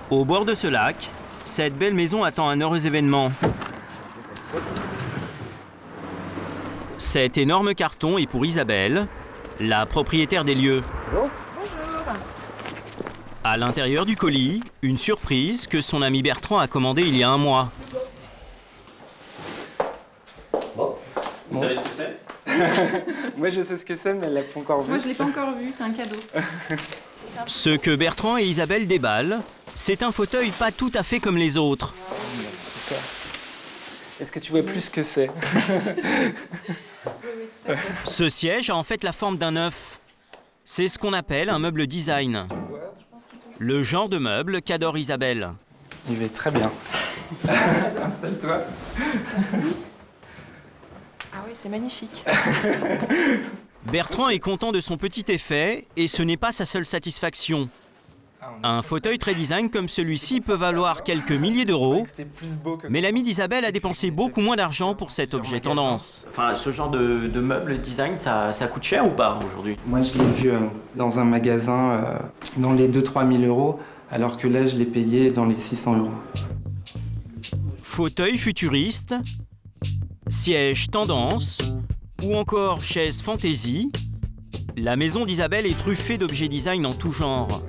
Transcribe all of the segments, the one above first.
Au bord de ce lac, cette belle maison attend un heureux événement. Cet énorme carton est pour Isabelle, la propriétaire des lieux. Bonjour. À l'intérieur du colis, une surprise que son ami Bertrand a commandée il y a un mois. Vous savez ce que c'est? Moi je sais ce que c'est, mais elle l'a pas encore vu. Moi je l'ai pas encore vu, c'est un cadeau. Ce que Bertrand et Isabelle déballent, c'est un fauteuil pas tout à fait comme les autres. Super. Est-ce que tu vois plus ce que c'est? Ce siège a en fait la forme d'un œuf. C'est ce qu'on appelle un meuble design. Le genre de meuble qu'adore Isabelle. Il va très bien. Installe-toi. Merci. Ah oui, c'est magnifique. Bertrand est content de son petit effet et ce n'est pas sa seule satisfaction. Un fauteuil très design comme celui-ci peut valoir quelques milliers d'euros, mais l'ami d'Isabelle a dépensé beaucoup moins d'argent pour cet objet tendance. Enfin, ce genre de meuble design, ça coûte cher ou pas aujourd'hui? Moi je l'ai vu dans un magasin dans les 2-3 000 euros, alors que là je l'ai payé dans les 600 euros. Fauteuil futuriste, siège tendance ou encore chaise fantaisie, la maison d'Isabelle est truffée d'objets design en tout genre.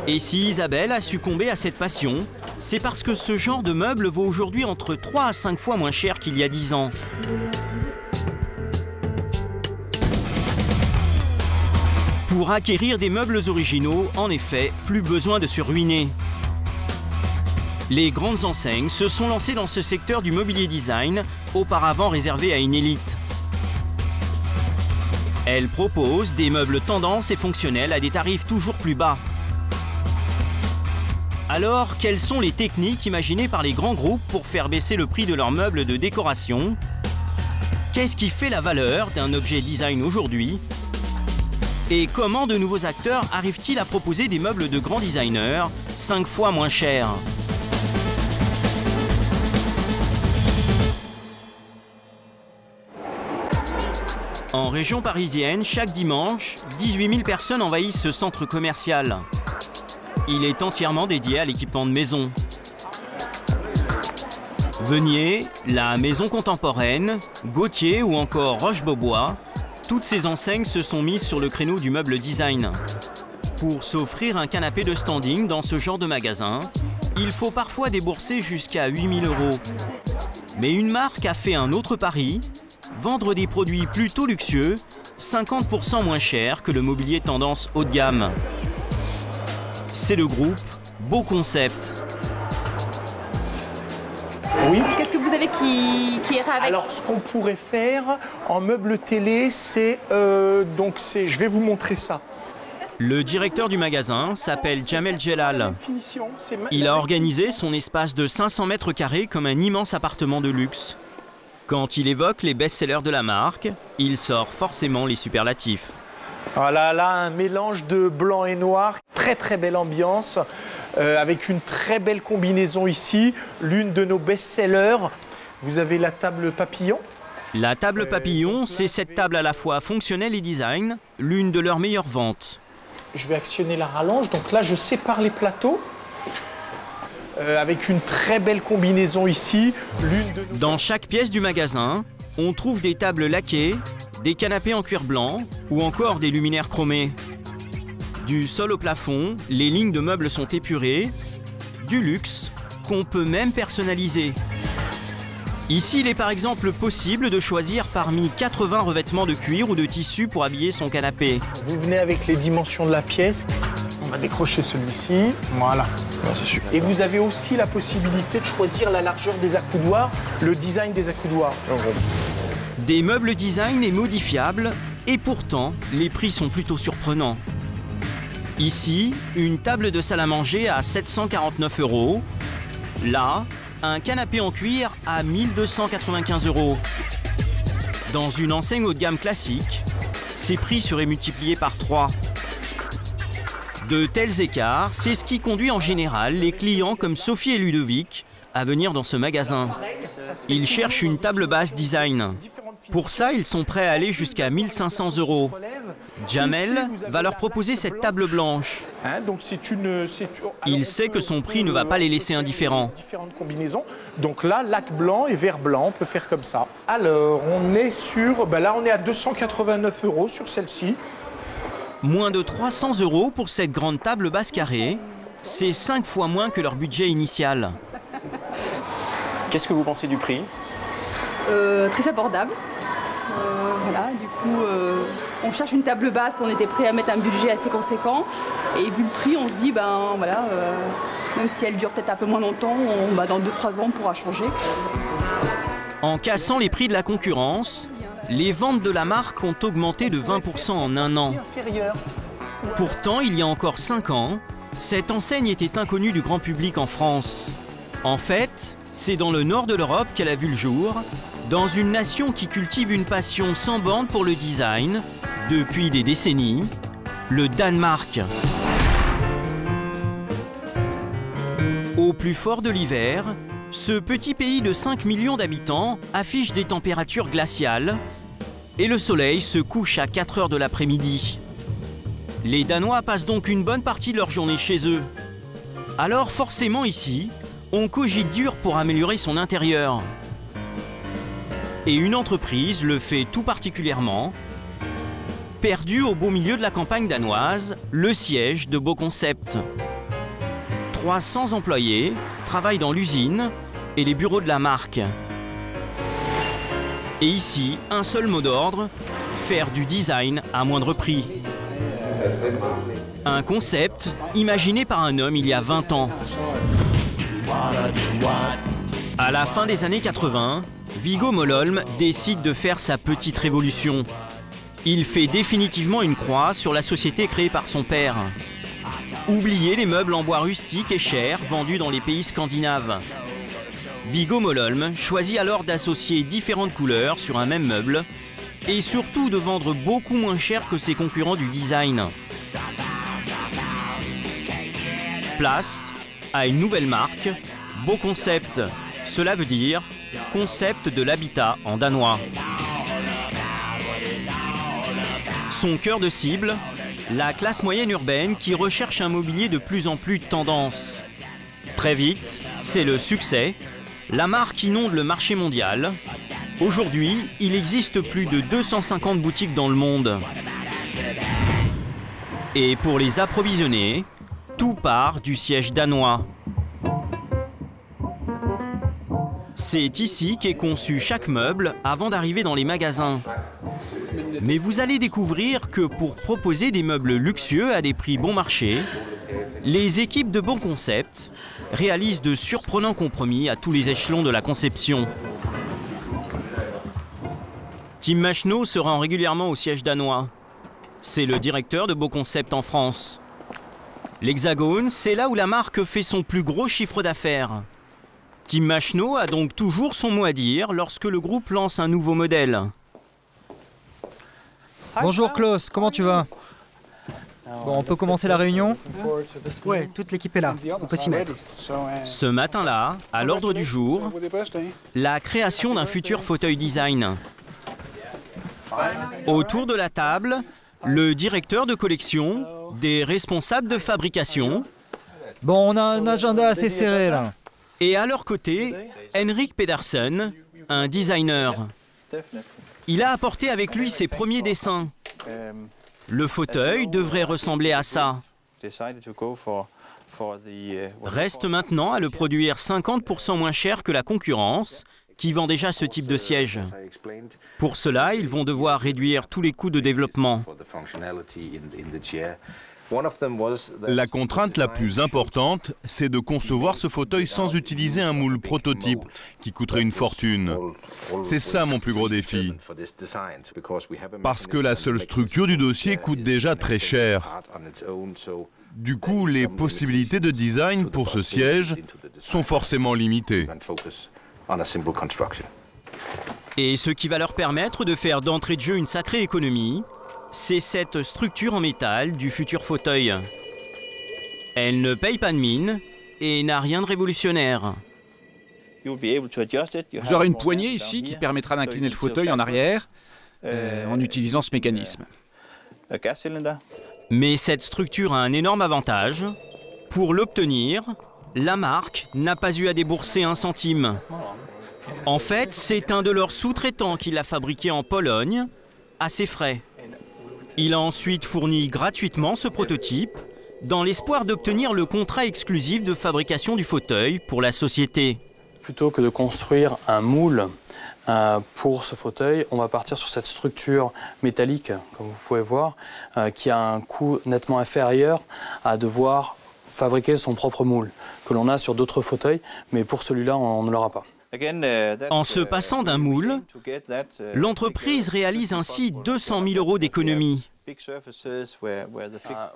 Et si Isabelle a succombé à cette passion, c'est parce que ce genre de meuble vaut aujourd'hui entre 3 à 5 fois moins cher qu'il y a 10 ans. Pour acquérir des meubles originaux, en effet, plus besoin de se ruiner. Les grandes enseignes se sont lancées dans ce secteur du mobilier design, auparavant réservé à une élite. Elles proposent des meubles tendance et fonctionnels à des tarifs toujours plus bas. Alors, quelles sont les techniques imaginées par les grands groupes pour faire baisser le prix de leurs meubles de décoration? Qu'est-ce qui fait la valeur d'un objet design aujourd'hui? Et comment de nouveaux acteurs arrivent-ils à proposer des meubles de grands designers 5 fois moins chers? En région parisienne, chaque dimanche, 18 000 personnes envahissent ce centre commercial. Il est entièrement dédié à l'équipement de maison. Venier, la Maison Contemporaine, Gauthier ou encore Roche-Beaubois, toutes ces enseignes se sont mises sur le créneau du meuble design. Pour s'offrir un canapé de standing dans ce genre de magasin, il faut parfois débourser jusqu'à 8 000 euros. Mais une marque a fait un autre pari, vendre des produits plutôt luxueux, 50% moins chers que le mobilier tendance haut de gamme. C'est le groupe Beau Concept. Oui. Qu'est-ce que vous avez qui ira avec? Alors, ce qu'on pourrait faire en meuble télé, c'est je vais vous montrer ça. Le directeur du magasin s'appelle Jamel Jelal. Il a organisé son espace de 500 mètres carrés comme un immense appartement de luxe. Quand il évoque les best-sellers de la marque, il sort forcément les superlatifs. Voilà, là, un mélange de blanc et noir, très très belle ambiance, avec une très belle combinaison ici, l'une de nos best-sellers. Vous avez la table papillon. La table papillon, c'est cette table à la fois fonctionnelle et design, l'une de leurs meilleures ventes. Je vais actionner la rallonge, donc là je sépare les plateaux, avec une très belle combinaison ici. Dans chaque pièce du magasin, on trouve des tables laquées, des canapés en cuir blanc ou encore des luminaires chromés. Du sol au plafond, les lignes de meubles sont épurées, du luxe qu'on peut même personnaliser. Ici, il est par exemple possible de choisir parmi 80 revêtements de cuir ou de tissu pour habiller son canapé. Vous venez avec les dimensions de la pièce, on va décrocher celui-ci, voilà. C'est super. Et vous avez aussi la possibilité de choisir la largeur des accoudoirs, le design des accoudoirs. Des meubles design et modifiables, et pourtant, les prix sont plutôt surprenants. Ici, une table de salle à manger à 749 euros. Là, un canapé en cuir à 1295 euros. Dans une enseigne haut de gamme classique, ces prix seraient multipliés par 3. De tels écarts, c'est ce qui conduit en général les clients comme Sophie et Ludovic à venir dans ce magasin. Ils cherchent une table basse design. Pour ça, ils sont prêts à aller jusqu'à 1500 euros. Jamel va leur proposer cette table blanche. Donc Il sait que son prix ne va pas les laisser indifférents. Différentes combinaisons. Donc là, lac blanc et vert blanc, on peut faire comme ça. Alors, on est sur... là, on est à 289 € sur celle-ci. Moins de 300 € pour cette grande table basse carrée. C'est 5 fois moins que leur budget initial. Qu'est-ce que vous pensez du prix? Très abordable. Voilà, du coup, on cherche une table basse, on était prêt à mettre un budget assez conséquent. Et vu le prix, on se dit, ben voilà, même si elle dure peut-être un peu moins longtemps, dans 2-3 ans, on pourra changer. En cassant les prix de la concurrence, les ventes de la marque ont augmenté de 20% en un an. Pourtant, il y a encore 5 ans, cette enseigne était inconnue du grand public en France. En fait, c'est dans le nord de l'Europe qu'elle a vu le jour, dans une nation qui cultive une passion sans borne pour le design depuis des décennies, le Danemark. Au plus fort de l'hiver, ce petit pays de 5 millions d'habitants affiche des températures glaciales et le soleil se couche à 4 heures de l'après-midi. Les Danois passent donc une bonne partie de leur journée chez eux. Alors forcément ici, on cogite dur pour améliorer son intérieur. Et une entreprise le fait tout particulièrement. Perdu au beau milieu de la campagne danoise, le siège de BoConcept. 300 employés travaillent dans l'usine et les bureaux de la marque. Et ici, un seul mot d'ordre, faire du design à moindre prix. Un concept imaginé par un homme il y a 20 ans. À la fin des années 80, Viggo Mollholm décide de faire sa petite révolution. Il fait définitivement une croix sur la société créée par son père. Oubliez les meubles en bois rustique et chers vendus dans les pays scandinaves. Viggo Mollholm choisit alors d'associer différentes couleurs sur un même meuble et surtout de vendre beaucoup moins cher que ses concurrents du design. Place à une nouvelle marque, BoConcept. Cela veut dire concept de l'habitat en danois. Son cœur de cible, la classe moyenne urbaine qui recherche un mobilier de plus en plus tendance. Très vite, c'est le succès. La marque inonde le marché mondial. Aujourd'hui, il existe plus de 250 boutiques dans le monde. Et pour les approvisionner, tout part du siège danois. C'est ici qu'est conçu chaque meuble avant d'arriver dans les magasins. Mais vous allez découvrir que pour proposer des meubles luxueux à des prix bon marché, les équipes de BoConcept réalisent de surprenants compromis à tous les échelons de la conception. Tim Machno se rend régulièrement au siège danois. C'est le directeur de BoConcept en France. L'Hexagone, c'est là où la marque fait son plus gros chiffre d'affaires. Tim Machno a donc toujours son mot à dire lorsque le groupe lance un nouveau modèle. Bonjour Klaus, comment tu vas? Bon, on peut commencer la réunion? Ouais, toute l'équipe est là, on peut s'y mettre. Ce matin-là, à l'ordre du jour, la création d'un futur fauteuil design. Autour de la table, le directeur de collection, des responsables de fabrication. Bon, on a un agenda assez serré là. Et à leur côté, Henrik Pedersen, un designer. Il a apporté avec lui ses premiers dessins. Le fauteuil devrait ressembler à ça. Reste maintenant à le produire 50% moins cher que la concurrence, qui vend déjà ce type de siège. Pour cela, ils vont devoir réduire tous les coûts de développement. La contrainte la plus importante, c'est de concevoir ce fauteuil sans utiliser un moule prototype qui coûterait une fortune. C'est ça mon plus gros défi. Parce que la seule structure du dossier coûte déjà très cher. Du coup, les possibilités de design pour ce siège sont forcément limitées. Et ce qui va leur permettre de faire d'entrée de jeu une sacrée économie, c'est cette structure en métal du futur fauteuil. Elle ne paye pas de mine et n'a rien de révolutionnaire. Vous aurez une poignée ici qui permettra d'incliner le fauteuil en arrière en utilisant ce mécanisme. Mais cette structure a un énorme avantage. Pour l'obtenir, la marque n'a pas eu à débourser un centime. En fait, c'est un de leurs sous-traitants qui l'a fabriqué en Pologne, à ses frais. Il a ensuite fourni gratuitement ce prototype, dans l'espoir d'obtenir le contrat exclusif de fabrication du fauteuil pour la société. Plutôt que de construire un moule pour ce fauteuil, on va partir sur cette structure métallique, comme vous pouvez voir, qui a un coût nettement inférieur à devoir fabriquer son propre moule, que l'on a sur d'autres fauteuils, mais pour celui-là, on ne l'aura pas. En se passant d'un moule, l'entreprise réalise ainsi 200 000 € d'économies.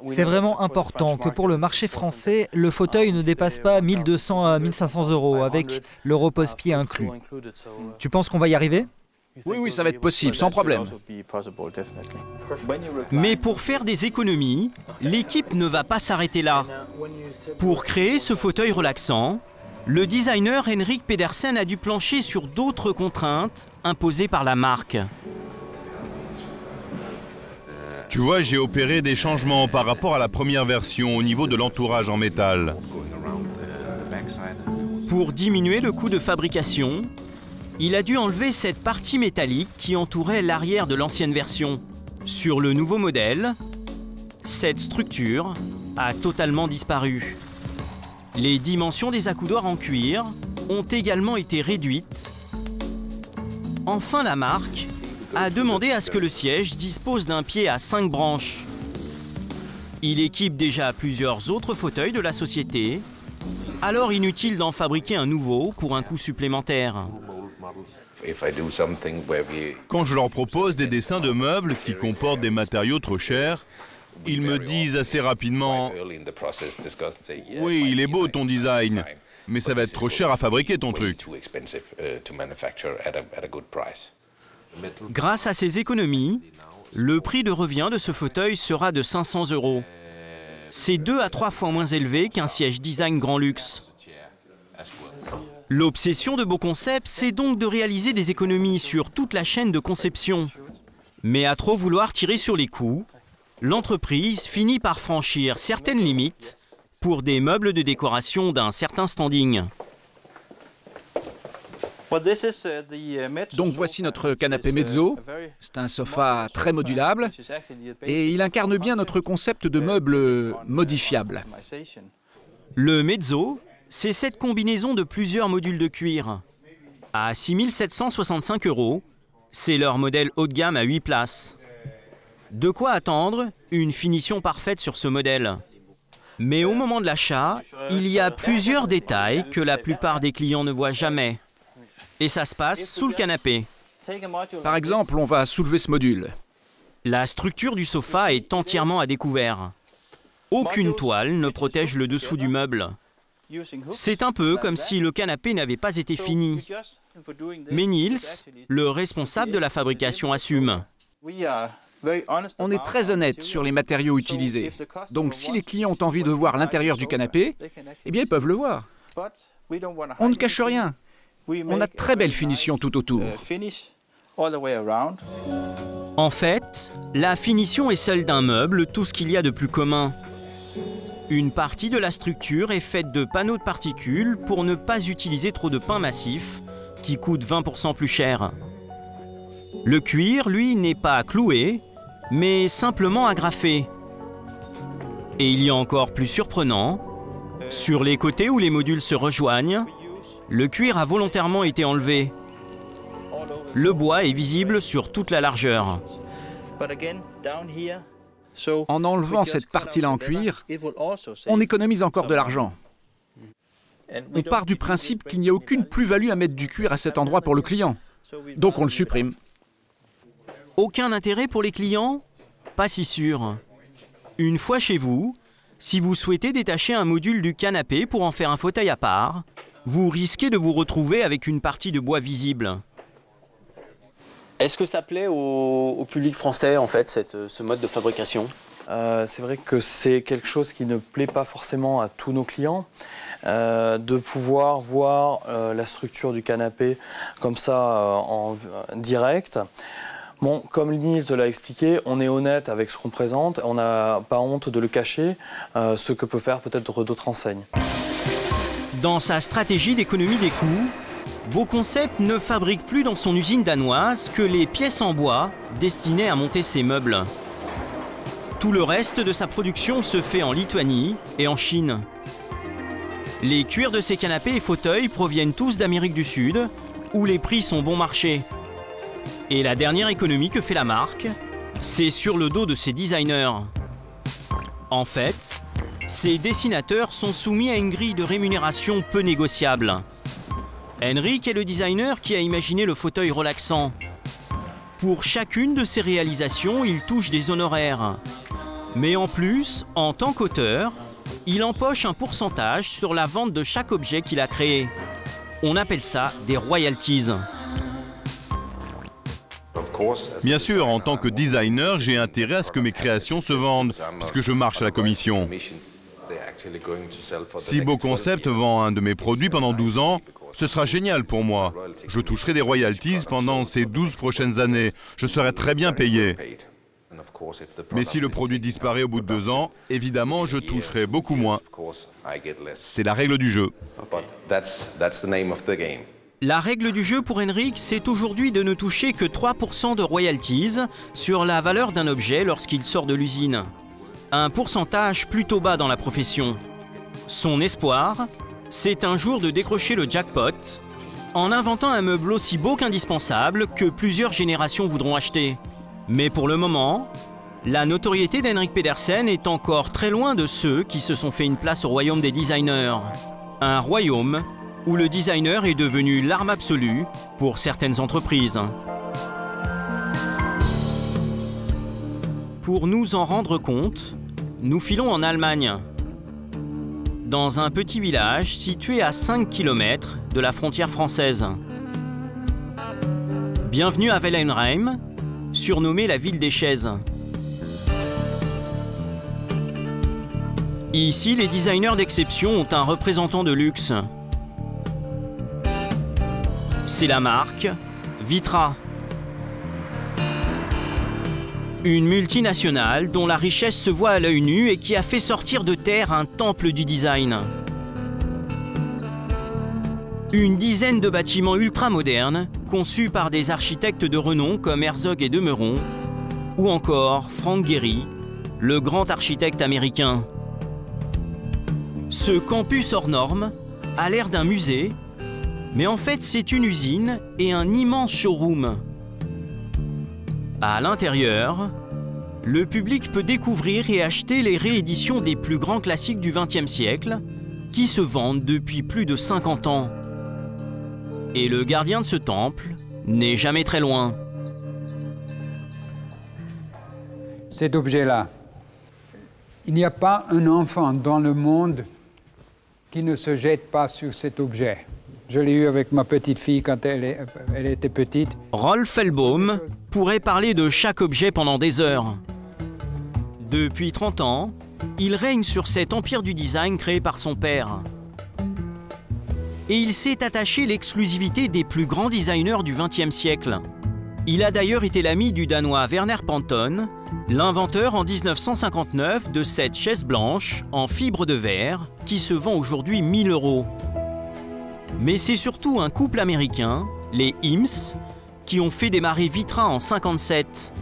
C'est vraiment important que pour le marché français, le fauteuil ne dépasse pas 1 200 à 1 500 € avec le repose-pied inclus. Tu penses qu'on va y arriver ? Oui, ça va être possible, sans problème. Mais pour faire des économies, l'équipe ne va pas s'arrêter là. Pour créer ce fauteuil relaxant, le designer Henrik Pedersen a dû plancher sur d'autres contraintes imposées par la marque. Tu vois, j'ai opéré des changements par rapport à la première version au niveau de l'entourage en métal. Pour diminuer le coût de fabrication, il a dû enlever cette partie métallique qui entourait l'arrière de l'ancienne version. Sur le nouveau modèle, cette structure a totalement disparu. Les dimensions des accoudoirs en cuir ont également été réduites. Enfin, la marque a demandé à ce que le siège dispose d'un pied à 5 branches. Il équipe déjà plusieurs autres fauteuils de la société, alors inutile d'en fabriquer un nouveau pour un coût supplémentaire. Quand je leur propose des dessins de meubles qui comportent des matériaux trop chers, ils me disent assez rapidement « Oui, il est beau ton design, mais ça va être trop cher à fabriquer ton truc. » Grâce à ces économies, le prix de revient de ce fauteuil sera de 500 €. C'est 2 à 3 fois moins élevé qu'un siège design grand luxe. L'obsession de Beauconcept, c'est donc de réaliser des économies sur toute la chaîne de conception. Mais à trop vouloir tirer sur les coûts, l'entreprise finit par franchir certaines limites pour des meubles de décoration d'un certain standing. Donc voici notre canapé mezzo. C'est un sofa très modulable et il incarne bien notre concept de meuble modifiable. Le mezzo, c'est cette combinaison de plusieurs modules de cuir. À 6 765 €, c'est leur modèle haut de gamme à 8 places. De quoi attendre une finition parfaite sur ce modèle. Mais au moment de l'achat, il y a plusieurs détails que la plupart des clients ne voient jamais. Et ça se passe sous le canapé. Par exemple, on va soulever ce module. La structure du sofa est entièrement à découvert. Aucune toile ne protège le dessous du meuble. C'est un peu comme si le canapé n'avait pas été fini. Mais Niels, le responsable de la fabrication, assume. On est très honnête sur les matériaux utilisés. Donc si les clients ont envie de voir l'intérieur du canapé, eh bien ils peuvent le voir. On ne cache rien. On a de très belles finitions tout autour. En fait, la finition est celle d'un meuble, tout ce qu'il y a de plus commun. Une partie de la structure est faite de panneaux de particules pour ne pas utiliser trop de pin massif, qui coûte 20% plus cher. Le cuir, lui, n'est pas cloué, mais simplement agrafé. Et il y a encore plus surprenant, sur les côtés où les modules se rejoignent, le cuir a volontairement été enlevé. Le bois est visible sur toute la largeur. En enlevant cette partie-là en cuir, on économise encore de l'argent. On part du principe qu'il n'y a aucune plus-value à mettre du cuir à cet endroit pour le client. Donc on le supprime. Aucun intérêt pour les clients? Pas si sûr. Une fois chez vous, si vous souhaitez détacher un module du canapé pour en faire un fauteuil à part, vous risquez de vous retrouver avec une partie de bois visible. Est-ce que ça plaît au public français, en fait, ce mode de fabrication? C'est vrai que c'est quelque chose qui ne plaît pas forcément à tous nos clients. De pouvoir voir la structure du canapé comme ça en direct. Bon, comme Nils l'a expliqué, on est honnête avec ce qu'on présente, on n'a pas honte de le cacher, ce que peut faire peut-être d'autres enseignes. Dans sa stratégie d'économie des coûts, Beauconcept ne fabrique plus dans son usine danoise que les pièces en bois destinées à monter ses meubles. Tout le reste de sa production se fait en Lituanie et en Chine. Les cuirs de ses canapés et fauteuils proviennent tous d'Amérique du Sud, où les prix sont bon marché. Et la dernière économie que fait la marque, c'est sur le dos de ses designers. En fait, ces dessinateurs sont soumis à une grille de rémunération peu négociable. Henrik est le designer qui a imaginé le fauteuil relaxant. Pour chacune de ses réalisations, il touche des honoraires. Mais en plus, en tant qu'auteur, il empoche un pourcentage sur la vente de chaque objet qu'il a créé. On appelle ça des royalties. Bien sûr, en tant que designer, j'ai intérêt à ce que mes créations se vendent, puisque je marche à la commission. Si Beauconcept vend un de mes produits pendant 12 ans, ce sera génial pour moi. Je toucherai des royalties pendant ces 12 prochaines années. Je serai très bien payé. Mais si le produit disparaît au bout de 2 ans, évidemment, je toucherai beaucoup moins. C'est la règle du jeu. La règle du jeu pour Henrik, c'est aujourd'hui de ne toucher que 3% de royalties sur la valeur d'un objet lorsqu'il sort de l'usine. Un pourcentage plutôt bas dans la profession. Son espoir, c'est un jour de décrocher le jackpot en inventant un meuble aussi beau qu'indispensable que plusieurs générations voudront acheter. Mais pour le moment, la notoriété d'Henrik Pedersen est encore très loin de ceux qui se sont fait une place au royaume des designers. Un royaume où le designer est devenu l'arme absolue pour certaines entreprises. Pour nous en rendre compte, nous filons en Allemagne, dans un petit village situé à 5 km de la frontière française. Bienvenue à Wellenheim, surnommée la ville des chaises. Ici, les designers d'exception ont un représentant de luxe. C'est la marque Vitra. Une multinationale dont la richesse se voit à l'œil nu et qui a fait sortir de terre un temple du design. Une dizaine de bâtiments ultra-modernes, conçus par des architectes de renom comme Herzog et de Meuron, ou encore Frank Gehry, le grand architecte américain. Ce campus hors norme a l'air d'un musée, mais en fait c'est une usine et un immense showroom. À l'intérieur, le public peut découvrir et acheter les rééditions des plus grands classiques du XXe siècle, qui se vendent depuis plus de 50 ans. Et le gardien de ce temple n'est jamais très loin. Cet objet-là, il n'y a pas un enfant dans le monde qui ne se jette pas sur cet objet. Je l'ai eu avec ma petite fille quand elle était petite. Rolf Hellbaum pourrait parler de chaque objet pendant des heures. Depuis 30 ans, il règne sur cet empire du design créé par son père. Et il s'est attaché l'exclusivité des plus grands designers du XXe siècle. Il a d'ailleurs été l'ami du Danois Werner Panton, l'inventeur en 1959 de cette chaise blanche en fibre de verre qui se vend aujourd'hui 1 000 €. Mais c'est surtout un couple américain, les Hims, qui ont fait démarrer Vitra en 1957,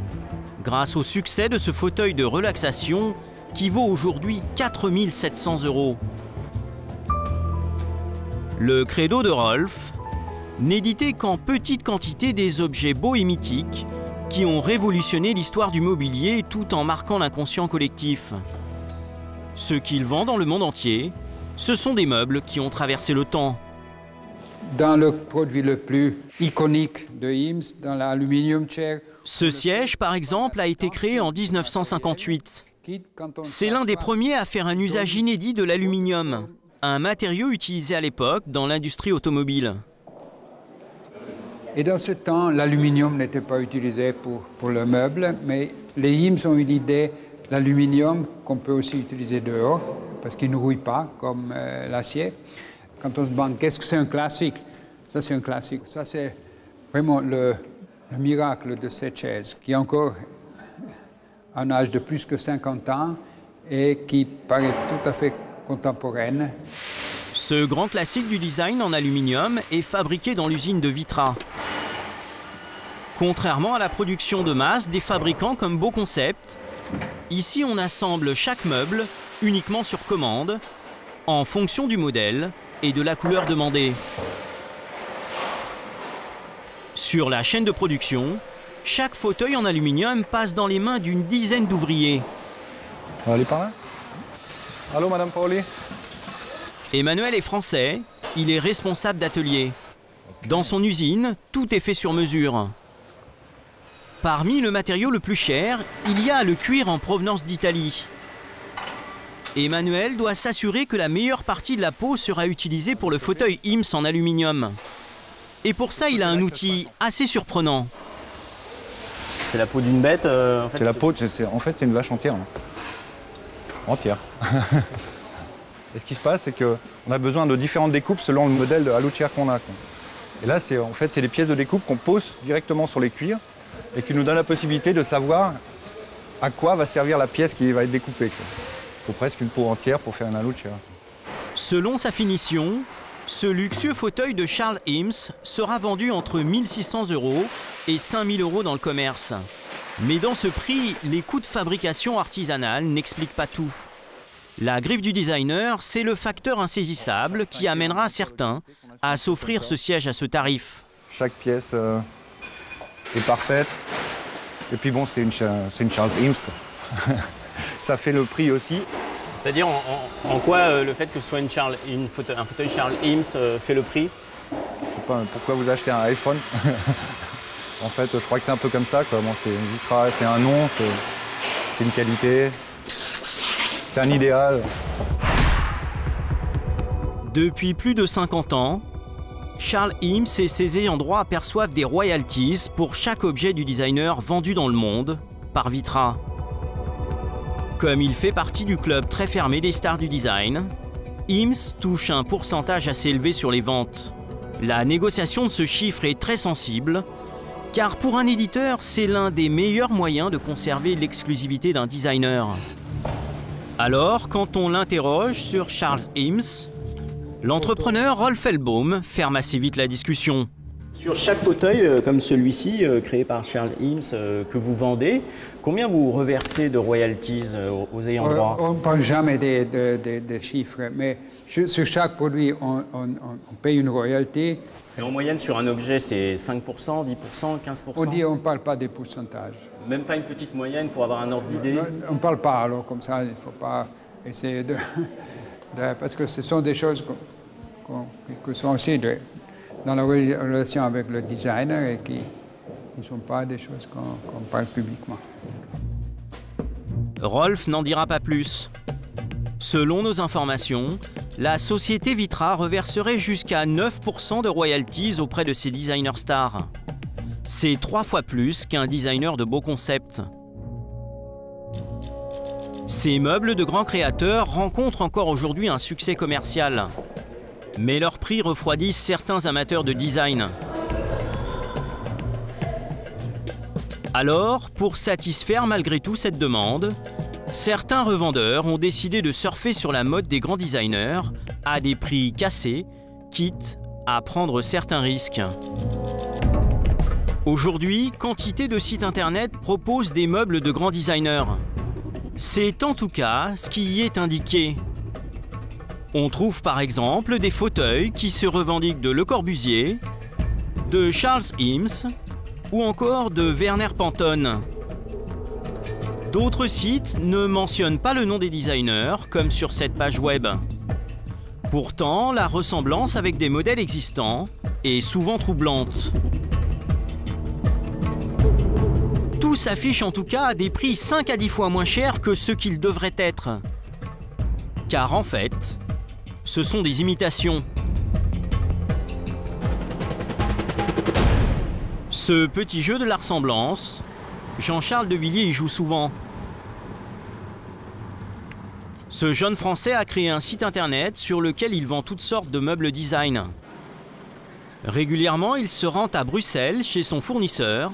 grâce au succès de ce fauteuil de relaxation qui vaut aujourd'hui 4 700 €. Le credo de Rolf, n'éditer qu'en petite quantité des objets beaux et mythiques qui ont révolutionné l'histoire du mobilier tout en marquant l'inconscient collectif. Ce qu'il vend dans le monde entier, ce sont des meubles qui ont traversé le temps. Dans le produit le plus iconique de Hims, dans l'aluminium chair... Ce siège, par exemple, a été créé en 1958. C'est l'un des premiers à faire un usage inédit de l'aluminium, un matériau utilisé à l'époque dans l'industrie automobile. Et dans ce temps, l'aluminium n'était pas utilisé pour le meuble, mais les Hims ont eu l'idée l'aluminium qu'on peut aussi utiliser dehors, parce qu'il ne rouille pas comme l'acier. Quand on se demande qu'est-ce que c'est un classique, ça c'est un classique. Ça c'est vraiment le miracle de cette chaise, qui a encore un âge de plus que 50 ans et qui paraît tout à fait contemporaine. Ce grand classique du design en aluminium est fabriqué dans l'usine de Vitra. Contrairement à la production de masse des fabricants comme Beau Concept, ici on assemble chaque meuble uniquement sur commande, en fonction du modèle et de la couleur demandée. Sur la chaîne de production, chaque fauteuil en aluminium passe dans les mains d'une dizaine d'ouvriers. On va aller par là? Allô, Madame Paoli? Emmanuel est français, il est responsable d'atelier. Dans son usine, tout est fait sur mesure. Parmi le matériau le plus cher, il y a le cuir en provenance d'Italie. Emmanuel doit s'assurer que la meilleure partie de la peau sera utilisée pour le fauteuil IMS en aluminium. Et pour ça, il a un outil assez surprenant. C'est la peau d'une bête en fait, c'est la peau, en fait c'est une vache entière. Entière. Et ce qui se passe, c'est qu'on a besoin de différentes découpes selon le modèle de haloutière qu'on a. Et là, en fait, c'est des pièces de découpe qu'on pose directement sur les cuirs et qui nous donnent la possibilité de savoir à quoi va servir la pièce qui va être découpée. Il faut presque une peau entière pour faire une haloutière. Selon sa finition, ce luxueux fauteuil de Charles Eames sera vendu entre 1 600 € et 5 000 € dans le commerce. Mais dans ce prix, les coûts de fabrication artisanale n'expliquent pas tout. La griffe du designer, c'est le facteur insaisissable qui amènera certains à s'offrir ce siège à ce tarif. Chaque pièce est parfaite. Et puis bon, c'est une Charles Eames, quoi. Ça fait le prix aussi. C'est-à-dire en quoi le fait que ce soit un fauteuil Charles Eames fait le prix? Je sais pas, pourquoi vous achetez un iPhone? En fait, je crois que c'est un peu comme ça, quoi. Bon, c'est Vitra, c'est un nom, c'est une qualité, c'est un idéal. Depuis plus de 50 ans, Charles Eames et ses ayants droit perçoivent des royalties pour chaque objet du designer vendu dans le monde par Vitra. Comme il fait partie du club très fermé des stars du design, Eames touche un pourcentage assez élevé sur les ventes. La négociation de ce chiffre est très sensible, car pour un éditeur, c'est l'un des meilleurs moyens de conserver l'exclusivité d'un designer. Alors, quand on l'interroge sur Charles Eames, l'entrepreneur Rolf Hellbaum ferme assez vite la discussion. Sur chaque fauteuil, comme celui-ci, créé par Charles Eames, que vous vendez, combien vous reversez de royalties aux ayants droit? On ne parle jamais des chiffres, mais sur chaque produit, on paye une royalty. Et en moyenne, sur un objet, c'est 5%, 10%, 15%? On ne parle pas des pourcentages. Même pas une petite moyenne pour avoir un ordre d'idée? On ne parle pas, alors comme ça, il ne faut pas essayer de... parce que ce sont des choses qui sont aussi dans la relation avec le designer et qui ne sont pas des choses qu'on parle publiquement. Rolf n'en dira pas plus. Selon nos informations, la société Vitra reverserait jusqu'à 9% de royalties auprès de ses designers stars. C'est 3 fois plus qu'un designer de Beau Concept. Ces meubles de grands créateurs rencontrent encore aujourd'hui un succès commercial. Mais leurs prix refroidissent certains amateurs de design. Alors, pour satisfaire malgré tout cette demande, certains revendeurs ont décidé de surfer sur la mode des grands designers à des prix cassés, quitte à prendre certains risques. Aujourd'hui, quantité de sites internet proposent des meubles de grands designers. C'est en tout cas ce qui y est indiqué. On trouve par exemple des fauteuils qui se revendiquent de Le Corbusier, de Charles Eames ou encore de Werner Pantone. D'autres sites ne mentionnent pas le nom des designers, comme sur cette page web. Pourtant, la ressemblance avec des modèles existants est souvent troublante. Tout s'affiche en tout cas à des prix 5 à 10 fois moins chers que ce qu'ils devraient être. Car en fait, ce sont des imitations. Ce petit jeu de la ressemblance, Jean-Charles de Villiers y joue souvent. Ce jeune Français a créé un site internet sur lequel il vend toutes sortes de meubles design. Régulièrement, il se rend à Bruxelles chez son fournisseur,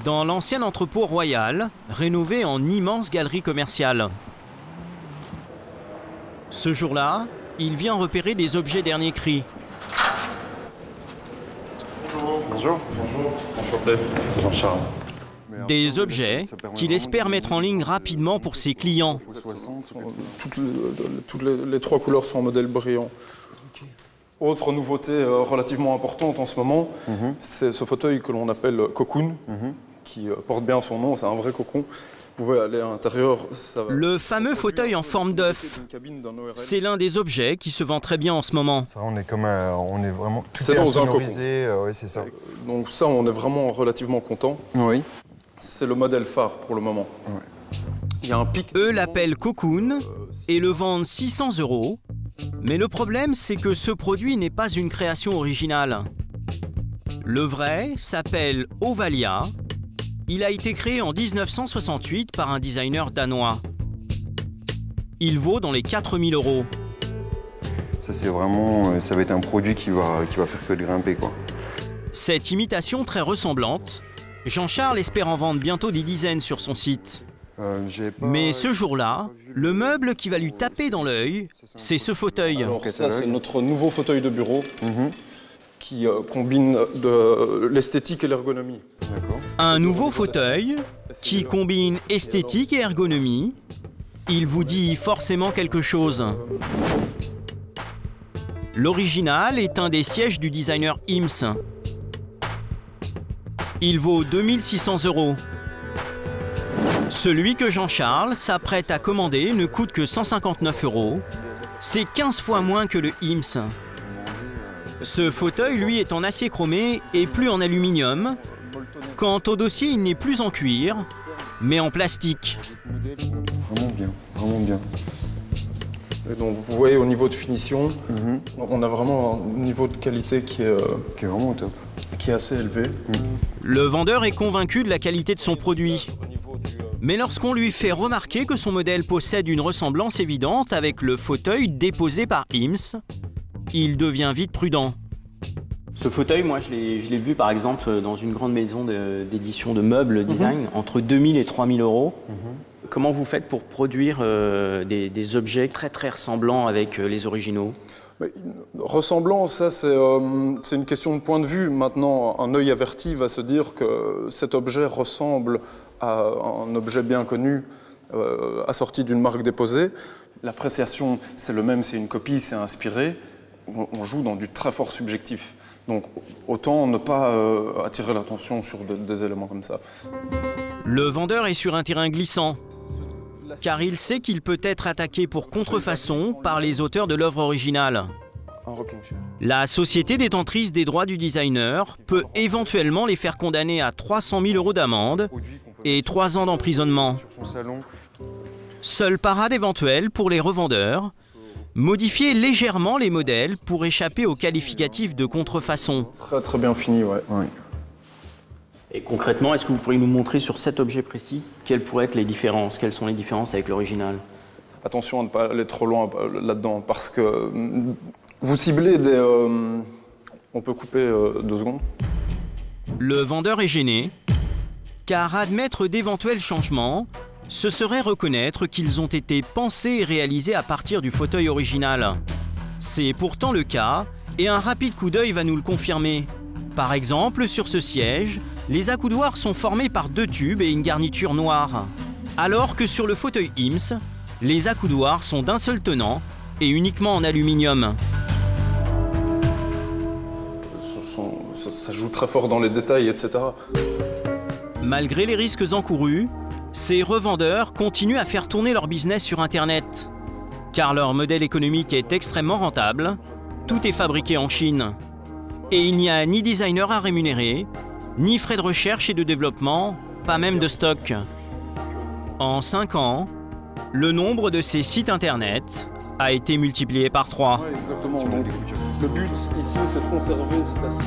dans l'ancien entrepôt royal, rénové en immense galerie commerciale. Ce jour-là, il vient repérer des objets dernier cri. Bonjour. Bonjour. Bonjour. Enchanté. Jean-Charles. Des objets qu'il espère mettre en ligne rapidement pour ses clients. Toutes les trois couleurs sont en modèle brillant. Autre nouveauté relativement importante en ce moment, c'est ce fauteuil que l'on appelle Cocoon, qui porte bien son nom, c'est un vrai cocon. Vous pouvez aller à l'intérieur. Le fameux fauteuil en forme d'œuf, c'est l'un des objets qui se vend très bien en ce moment. Ça, on est vraiment c'est dans un cocon. Oui, c'est ça. Donc ça, on est vraiment relativement content. Oui. C'est le modèle phare pour le moment. Ouais. Il y a un pic. Eux l'appellent Cocoon et le vendent 600 €. Mais le problème, c'est que ce produit n'est pas une création originale. Le vrai s'appelle Ovalia. Il a été créé en 1968 par un designer danois. Il vaut dans les 4 000 €. Ça, c'est vraiment, ça va être un produit qui va faire que de grimper, quoi. Cette imitation très ressemblante, Jean-Charles espère en vendre bientôt des dizaines sur son site. Mais ce jour-là, le meuble qui va lui taper dans l'œil, c'est ce fauteuil. Alors ça, c'est notre nouveau fauteuil de bureau qui combine l'esthétique et l'ergonomie. Un nouveau fauteuil qui combine esthétique et ergonomie. Il vous dit forcément quelque chose. L'original est un des sièges du designer Ims. Il vaut 2 600 €. Celui que Jean-Charles s'apprête à commander ne coûte que 159 €. C'est 15 fois moins que le Ims. Ce fauteuil, lui, est en acier chromé et plus en aluminium. Quant au dossier, il n'est plus en cuir, mais en plastique. Vraiment bien, vraiment bien. Et donc vous voyez au niveau de finition, on a vraiment un niveau de qualité qui est vraiment top, qui est assez élevé. Le vendeur est convaincu de la qualité de son produit. Mais lorsqu'on lui fait remarquer que son modèle possède une ressemblance évidente avec le fauteuil déposé par Ims, il devient vite prudent. Ce fauteuil, moi, je l'ai vu par exemple dans une grande maison d'édition de meubles design, entre 2 000 et 3 000 €. Comment vous faites pour produire des objets très ressemblants avec les originaux? Ressemblant, ça c'est une question de point de vue. Maintenant, un œil averti va se dire que cet objet ressemble à un objet bien connu, assorti d'une marque déposée. L'appréciation, c'est le même, c'est une copie, c'est inspiré. On joue dans du très fort subjectif. Donc autant ne pas attirer l'attention sur des éléments comme ça. Le vendeur est sur un terrain glissant, car il sait qu'il peut être attaqué pour contrefaçon par les auteurs de l'œuvre originale. La société détentrice des droits du designer peut éventuellement les faire condamner à 300 000 € d'amende et 3 ans d'emprisonnement. Seule parade éventuelle pour les revendeurs, modifier légèrement les modèles pour échapper au qualificatif de contrefaçon. Très bien fini, ouais. Et concrètement, est-ce que vous pourriez nous montrer sur cet objet précis quelles pourraient être les différences? Quelles sont les différences avec l'original? Attention à ne pas aller trop loin là-dedans, parce que vous ciblez des... on peut couper 2 secondes. Le vendeur est gêné, car admettre d'éventuels changements, ce serait reconnaître qu'ils ont été pensés et réalisés à partir du fauteuil original. C'est pourtant le cas, et un rapide coup d'œil va nous le confirmer. Par exemple, sur ce siège, les accoudoirs sont formés par 2 tubes et une garniture noire. Alors que sur le fauteuil Ims, les accoudoirs sont d'un seul tenant et uniquement en aluminium. Ça joue très fort dans les détails, etc. Malgré les risques encourus, ces revendeurs continuent à faire tourner leur business sur Internet. Car leur modèle économique est extrêmement rentable, tout est fabriqué en Chine. Et il n'y a ni designer à rémunérer, ni frais de recherche et de développement, pas même de stock. En 5 ans, le nombre de ces sites Internet a été multiplié par 3. Ouais, exactement. Donc, le but ici, c'est de conserver cet aspect